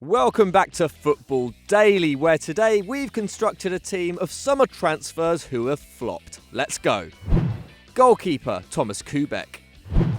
Welcome back to Football Daily, where today we've constructed a team of summer transfers who have flopped. Let's go. Goalkeeper Thomas Kubek.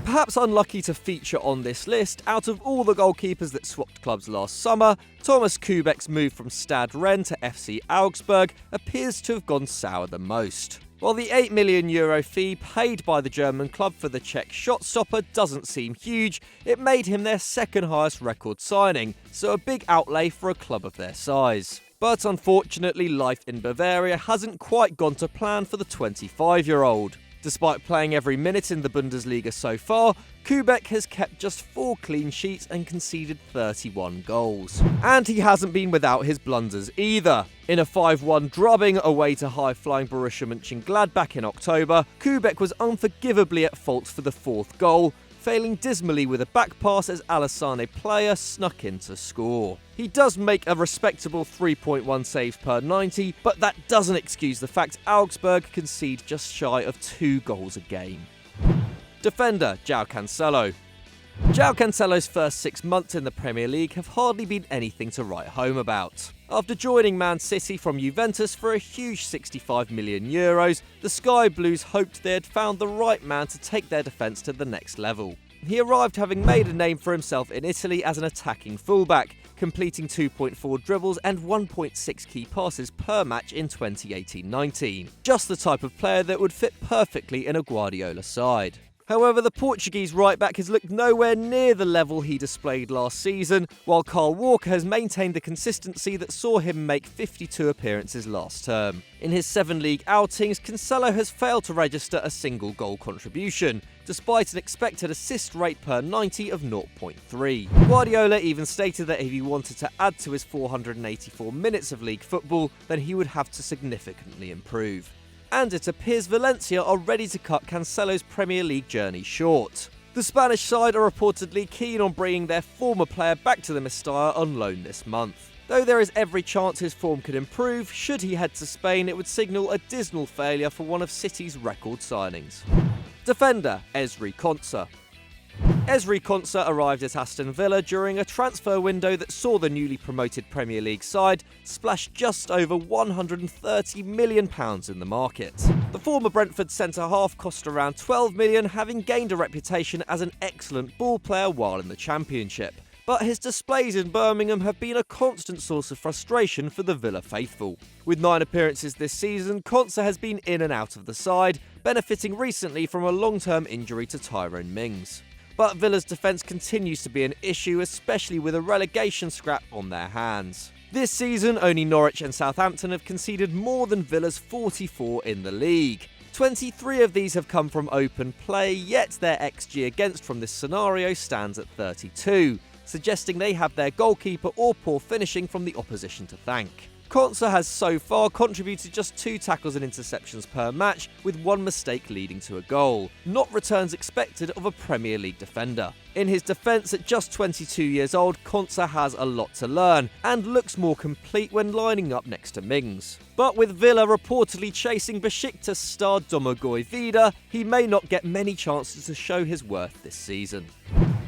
Perhaps unlucky to feature on this list, out of all the goalkeepers that swapped clubs last summer, Thomas Kubek's move from Stade Rennes to FC Augsburg appears to have gone sour the most. While the €8 million fee paid by the German club for the Czech shot-stopper doesn't seem huge, it made him their second highest record signing, so a big outlay for a club of their size. But unfortunately, life in Bavaria hasn't quite gone to plan for the 25-year-old. Despite playing every minute in the Bundesliga so far, Kubek has kept just 4 clean sheets and conceded 31 goals. And he hasn't been without his blunders either. In a 5-1 drubbing away to high-flying Borussia Mönchengladbach in October, Kubek was unforgivably at fault for the 4th goal, failing dismally with a back pass as Alassane Player snuck in to score. He does make a respectable 3.1 saves per 90, but that doesn't excuse the fact Augsburg concede just shy of 2 goals a game. Defender João Cancelo. João Cancelo's first 6 months in the Premier League have hardly been anything to write home about. After joining Man City from Juventus for a huge €65 million, the Sky Blues hoped they had found the right man to take their defence to the next level. He arrived having made a name for himself in Italy as an attacking fullback, completing 2.4 dribbles and 1.6 key passes per match in 2018-19. Just the type of player that would fit perfectly in a Guardiola side. However, the Portuguese right-back has looked nowhere near the level he displayed last season, while Kyle Walker has maintained the consistency that saw him make 52 appearances last term. In his 7 league outings, Cancelo has failed to register a single goal contribution, despite an expected assist rate per 90 of 0.3. Guardiola even stated that if he wanted to add to his 484 minutes of league football, then he would have to significantly improve. And it appears Valencia are ready to cut Cancelo's Premier League journey short. The Spanish side are reportedly keen on bringing their former player back to the Mestalla on loan this month. Though there is every chance his form could improve, should he head to Spain, it would signal a dismal failure for one of City's record signings. Defender Ezri Konsa. Ezri Konsa arrived at Aston Villa during a transfer window that saw the newly promoted Premier League side splash just over £130 million in the market. The former Brentford centre-half cost around £12 million, having gained a reputation as an excellent ball player while in the Championship. But his displays in Birmingham have been a constant source of frustration for the Villa faithful. With 9 appearances this season, Konsa has been in and out of the side, benefiting recently from a long-term injury to Tyrone Mings. But Villa's defence continues to be an issue, especially with a relegation scrap on their hands. This season, only Norwich and Southampton have conceded more than Villa's 44 in the league. 23 of these have come from open play, yet their XG against from this scenario stands at 32, suggesting they have their goalkeeper or poor finishing from the opposition to thank. Konsa has so far contributed just 2 tackles and interceptions per match, with 1 mistake leading to a goal, not returns expected of a Premier League defender. In his defence, at just 22 years old, Konsa has a lot to learn, and looks more complete when lining up next to Mings. But with Villa reportedly chasing Besiktas star Domagoj Vida, he may not get many chances to show his worth this season.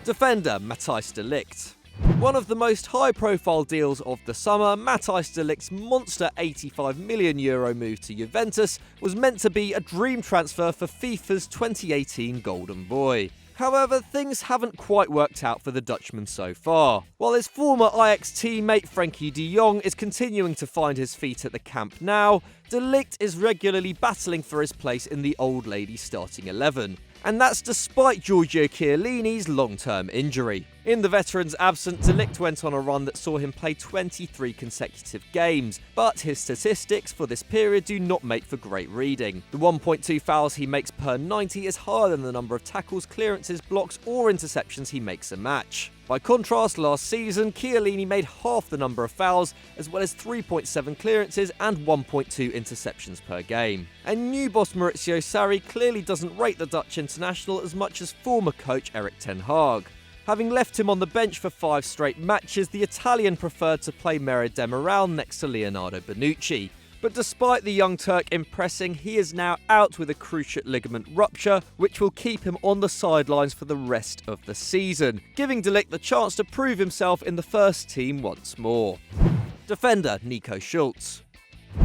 Defender Matthijs de Ligt. One of the most high-profile deals of the summer, Matthijs de Ligt's monster €85 million move to Juventus was meant to be a dream transfer for FIFA's 2018 Golden Boy. However, things haven't quite worked out for the Dutchman so far. While his former Ajax teammate Frenkie de Jong is continuing to find his feet at the Camp Nou, de Ligt is regularly battling for his place in the old lady starting 11. And that's despite Giorgio Chiellini's long-term injury. In the veteran's absence, de Ligt went on a run that saw him play 23 consecutive games, but his statistics for this period do not make for great reading. The 1.2 fouls he makes per 90 is higher than the number of tackles, clearances, blocks or interceptions he makes a match. By contrast, last season, Chiellini made half the number of fouls, as well as 3.7 clearances and 1.2 interceptions per game. And new boss Maurizio Sarri clearly doesn't rate the Dutch international as much as former coach Erik ten Hag. Having left him on the bench for 5 straight matches, the Italian preferred to play Merih Demiral next to Leonardo Bonucci, But despite the young Turk impressing, he is now out with a cruciate ligament rupture, which will keep him on the sidelines for the rest of the season, giving De Ligt the chance to prove himself in the first team once more. Defender Nico Schulz.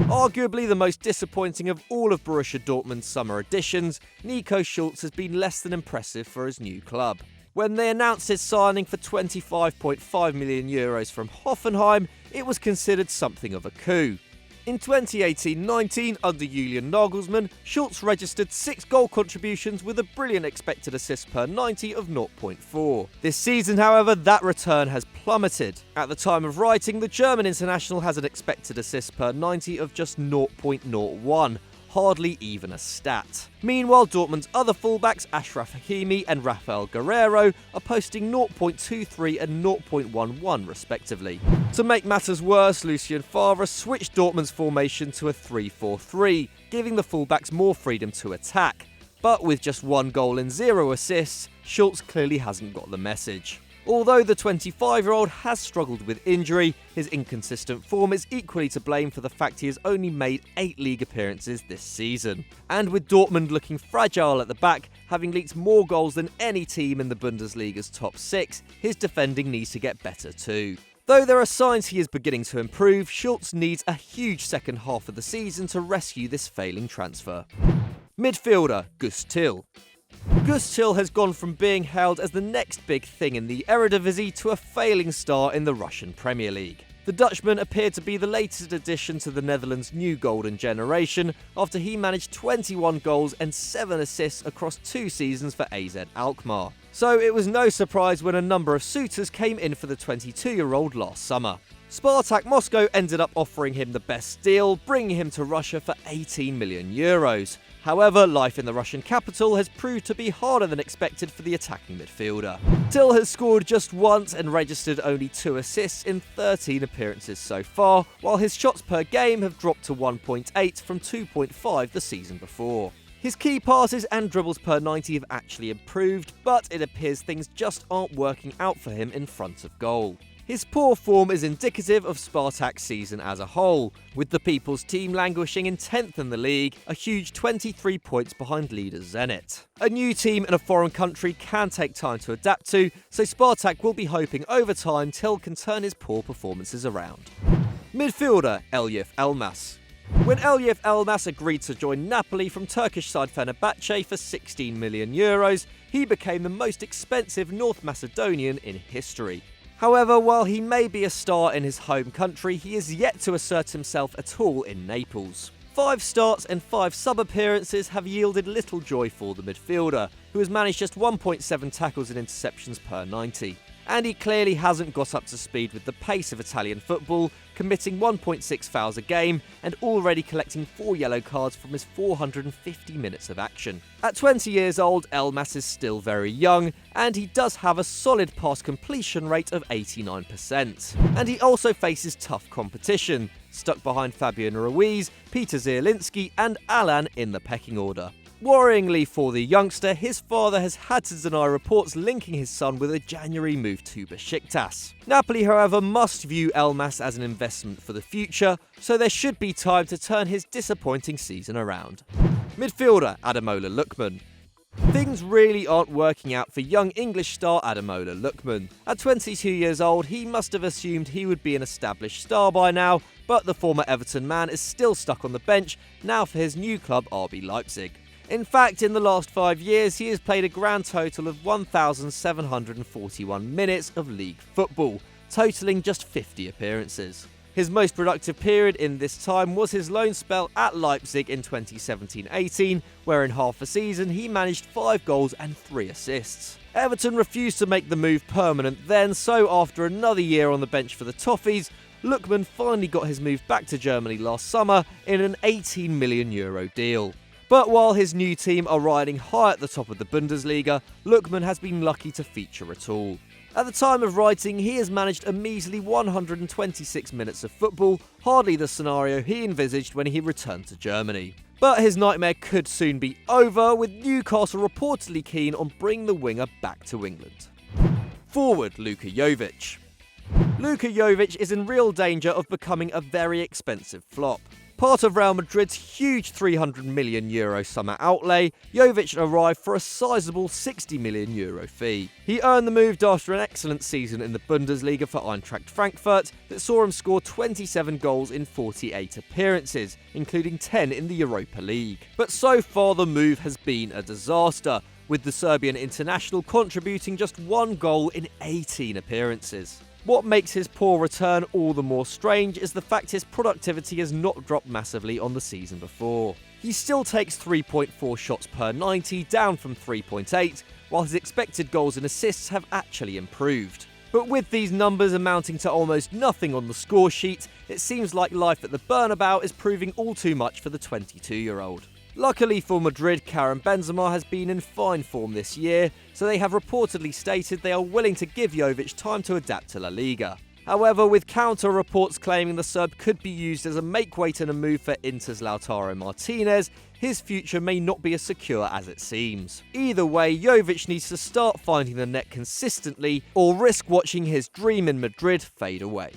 Arguably the most disappointing of all of Borussia Dortmund's summer additions, Nico Schulz has been less than impressive for his new club. When they announced his signing for €25.5 million from Hoffenheim, it was considered something of a coup. In 2018-19, under Julian Nagelsmann, Schulz registered 6 goal contributions with a brilliant expected assist per 90 of 0.4. This season, however, that return has plummeted. At the time of writing, the German international has an expected assist per 90 of just 0.01. Hardly even a stat. Meanwhile, Dortmund's other fullbacks, Achraf Hakimi and Rafael Guerreiro, are posting 0.23 and 0.11 respectively. To make matters worse, Lucien Favre switched Dortmund's formation to a 3-4-3, giving the fullbacks more freedom to attack. But with just 1 goal and 0 assists, Schulz clearly hasn't got the message. Although the 25-year-old has struggled with injury, his inconsistent form is equally to blame for the fact he has only made 8 league appearances this season. And with Dortmund looking fragile at the back, having leaked more goals than any team in the Bundesliga's top 6, his defending needs to get better too. Though there are signs he is beginning to improve, Schulz needs a huge second half of the season to rescue this failing transfer. Midfielder Gus Till. Gus Till has gone from being hailed as the next big thing in the Eredivisie to a failing star in the Russian Premier League. The Dutchman appeared to be the latest addition to the Netherlands' new golden generation after he managed 21 goals and 7 assists across 2 seasons for AZ Alkmaar. So it was no surprise when a number of suitors came in for the 22-year-old last summer. Spartak Moscow ended up offering him the best deal, bringing him to Russia for €18 million. However, life in the Russian capital has proved to be harder than expected for the attacking midfielder. Till has scored just once and registered only 2 assists in 13 appearances so far, while his shots per game have dropped to 1.8 from 2.5 the season before. His key passes and dribbles per 90 have actually improved, but it appears things just aren't working out for him in front of goal. His poor form is indicative of Spartak's season as a whole, with the People's team languishing in 10th in the league, a huge 23 points behind leader Zenit. A new team in a foreign country can take time to adapt to, so Spartak will be hoping over time Till can turn his poor performances around. Midfielder Elif Elmas. When Elif Elmas agreed to join Napoli from Turkish side Fenerbahce for €16 million, he became the most expensive North Macedonian in history. However, while he may be a star in his home country, he is yet to assert himself at all in Naples. 5 starts and 5 sub-appearances have yielded little joy for the midfielder, who has managed just 1.7 tackles and interceptions per 90. And he clearly hasn't got up to speed with the pace of Italian football, committing 1.6 fouls a game and already collecting 4 yellow cards from his 450 minutes of action. At 20 years old, Elmas is still very young, and he does have a solid pass completion rate of 89%. And he also faces tough competition, stuck behind Fabian Ruiz, Peter Zielinski and Alan in the pecking order. Worryingly for the youngster, his father has had to deny reports linking his son with a January move to Besiktas. Napoli, however, must view Elmas as an investment for the future, so there should be time to turn his disappointing season around. Midfielder Ademola Lookman. Things really aren't working out for young English star Ademola Lookman. At 22 years old, he must have assumed he would be an established star by now, but the former Everton man is still stuck on the bench, now for his new club RB Leipzig. In fact, in the last 5 years, he has played a grand total of 1,741 minutes of league football, totaling just 50 appearances. His most productive period in this time was his loan spell at Leipzig in 2017-18, where in half a season he managed 5 goals and 3 assists. Everton refused to make the move permanent then, so after another year on the bench for the Toffees, Lookman finally got his move back to Germany last summer in an €18 million deal. But while his new team are riding high at the top of the Bundesliga, Lookman has been lucky to feature at all. At the time of writing, he has managed a measly 126 minutes of football, hardly the scenario he envisaged when he returned to Germany. But his nightmare could soon be over, with Newcastle reportedly keen on bringing the winger back to England. Forward Luka Jovic. Luka Jovic is in real danger of becoming a very expensive flop. Part of Real Madrid's huge €300 million summer outlay, Jovic arrived for a sizable €60 million fee. He earned the move after an excellent season in the Bundesliga for Eintracht Frankfurt that saw him score 27 goals in 48 appearances, including 10 in the Europa League. But so far the move has been a disaster, with the Serbian international contributing just 1 goal in 18 appearances. What makes his poor return all the more strange is the fact his productivity has not dropped massively on the season before. He still takes 3.4 shots per 90, down from 3.8, while his expected goals and assists have actually improved. But with these numbers amounting to almost nothing on the score sheet, it seems like life at the Bernabeu is proving all too much for the 22-year-old. Luckily for Madrid, Karim Benzema has been in fine form this year, so they have reportedly stated they are willing to give Jovic time to adapt to La Liga. However, with counter reports claiming the Serb could be used as a make-weight in a move for Inter's Lautaro Martinez, his future may not be as secure as it seems. Either way, Jovic needs to start finding the net consistently or risk watching his dream in Madrid fade away.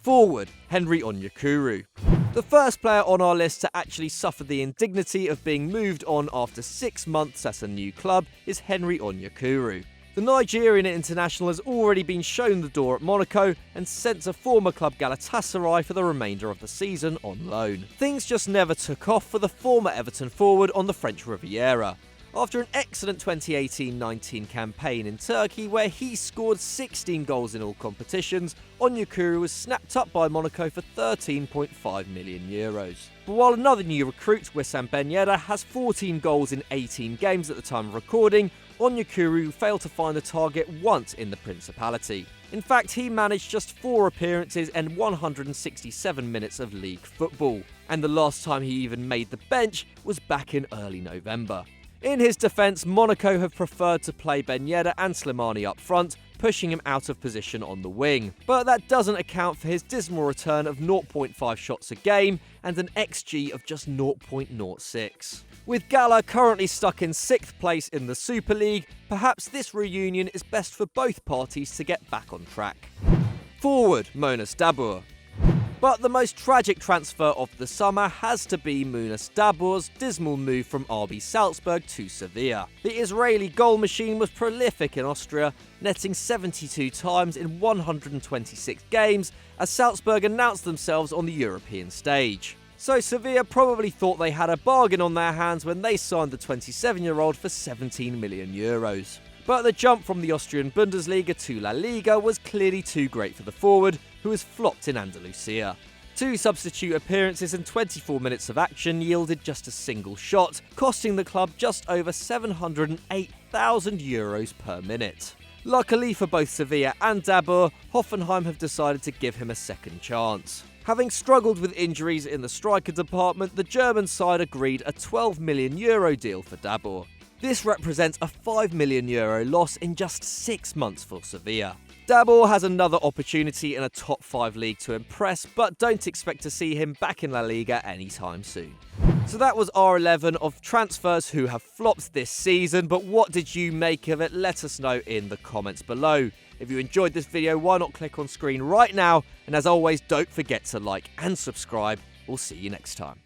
Forward, Henry Onyekuru. The first player on our list to actually suffer the indignity of being moved on after 6 months at a new club is Henry Onyekuru. The Nigerian international has already been shown the door at Monaco and sent to former club Galatasaray for the remainder of the season on loan. Things just never took off for the former Everton forward on the French Riviera. After an excellent 2018-19 campaign in Turkey where he scored 16 goals in all competitions, Onyekuru was snapped up by Monaco for €13.5 million. But while another new recruit, Wissam Ben Yedder, has 14 goals in 18 games at the time of recording, Onyekuru failed to find the target once in the Principality. In fact, he managed just 4 appearances and 167 minutes of league football, and the last time he even made the bench was back in early November. In his defence, Monaco have preferred to play Ben Yedder and Slimani up front, pushing him out of position on the wing. But that doesn't account for his dismal return of 0.5 shots a game and an XG of just 0.06. With Gala currently stuck in 6th place in the Super League, perhaps this reunion is best for both parties to get back on track. Forward, Munas Dabbur. But the most tragic transfer of the summer has to be Munas Dabbur's dismal move from RB Salzburg to Sevilla. The Israeli goal machine was prolific in Austria, netting 72 times in 126 games as Salzburg announced themselves on the European stage. So Sevilla probably thought they had a bargain on their hands when they signed the 27-year-old for €17 million. But the jump from the Austrian Bundesliga to La Liga was clearly too great for the forward, who has flopped in Andalusia. 2 substitute appearances and 24 minutes of action yielded just a single shot, costing the club just over €708,000 per minute. Luckily for both Sevilla and Dabbur, Hoffenheim have decided to give him a second chance. Having struggled with injuries in the striker department, the German side agreed a €12 million deal for Dabbur. This represents a €5 million loss in just 6 months for Sevilla. Dabbur has another opportunity in a top 5 league to impress, but don't expect to see him back in La Liga anytime soon. So that was our 11 of transfers who have flopped this season, but what did you make of it? Let us know in the comments below. If you enjoyed this video, why not click on screen right now? And as always, don't forget to like and subscribe. We'll see you next time.